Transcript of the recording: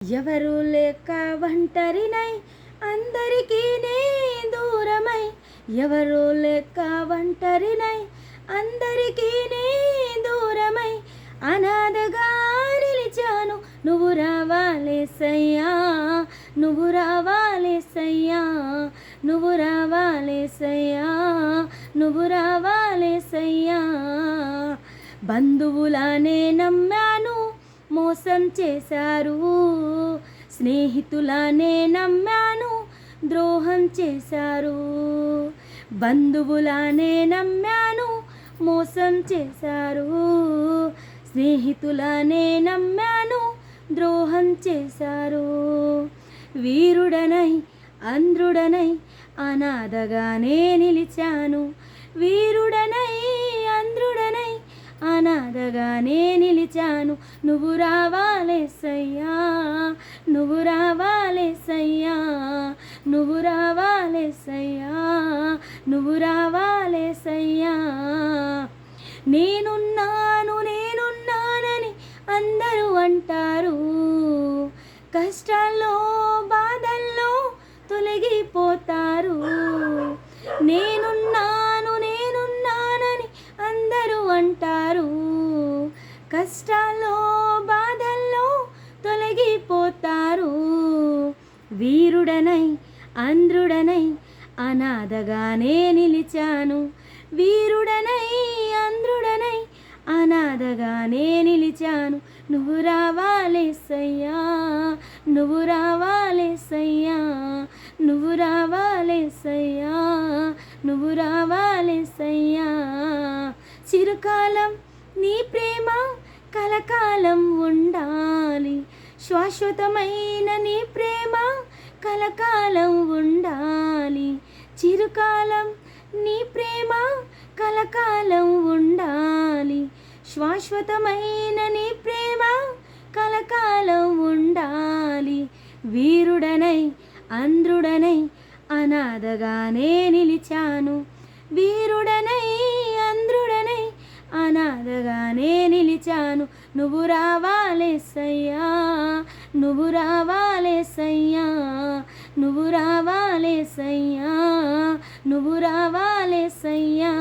ఎవరు లేక ఒంటరినై అందరికీ నే దూరమై, ఎవరు లేక ఒంటరినై అందరికీ నే దూరమై, అనాథగా నిలిచాను. నువ్వు రావాలేసయ్యా, నువ్వు రావాలేసయ్యా, నువ్వు రావాలేసయ్యా, నువ్వు రావాలేసయ్యా. బంధువులానే నమ్మాను, మోసం చేశారు. స్నేహితులానే నమ్మాను, ద్రోహం చేశారు. బంధువులానే నమ్మాను, మోసం చేశారు. స్నేహితులానే నమ్మాను, ద్రోహం చేశారు. వీరుడనై అంధ్రుడనై అనాథగానే నిలిచాను. వీరుడనై అంధ్రుడనై అనాథగానే నిలిచాను. నువ్వు రావాలేసయ్యా, నువ్వు రావాలేసయ్యా, నువ్వు రావాలేసయ్యా, నువ్వు రావాలేసయ్యా. నేనున్నాను నేనున్నానని అందరూ అంటారు, కష్టాల్లో బాధల్లో తొలగిపోతారు. నేనున్నాను నేనున్నానని అందరూ అంటారు, కష్టాల్లో బాధల్లో తొలగిపోతారు. వీరుడనై అంధ్రుడనై అనాథగానే నిలిచాను. వీరుడనై అంధ్రుడనై అనాథగానే నిలిచాను. నువ్వు రావాలేసయ్యా, నువ్వు రావాలేసయ్యా, నువ్వు రావాలేసయ్యా, నువ్వు రావాలేసయ్యా. చిరకాలం నీ ప్రేమ కలకాలం ఉండాలి, శాశ్వతమైన నీ ప్రేమ కలకాలం ఉండాలి. చిరకాలం నీ ప్రేమ కలకాలం ఉండాలి, శాశ్వతమైన నీ ప్రేమ కలకాలం ఉండాలి. వీరుడనై అంధ్రుడనై అనాథగానే నిలిచాను. వీరుడనై అంధ్రుడనై అనాథగానే నిలిచాను. నువ్వు రావాలేసయ్యా, నువ్వు రావాలేసయ్యా, నువ్వు రావాలేసయ్యా, నువ్వు రావాలేసయ్యా.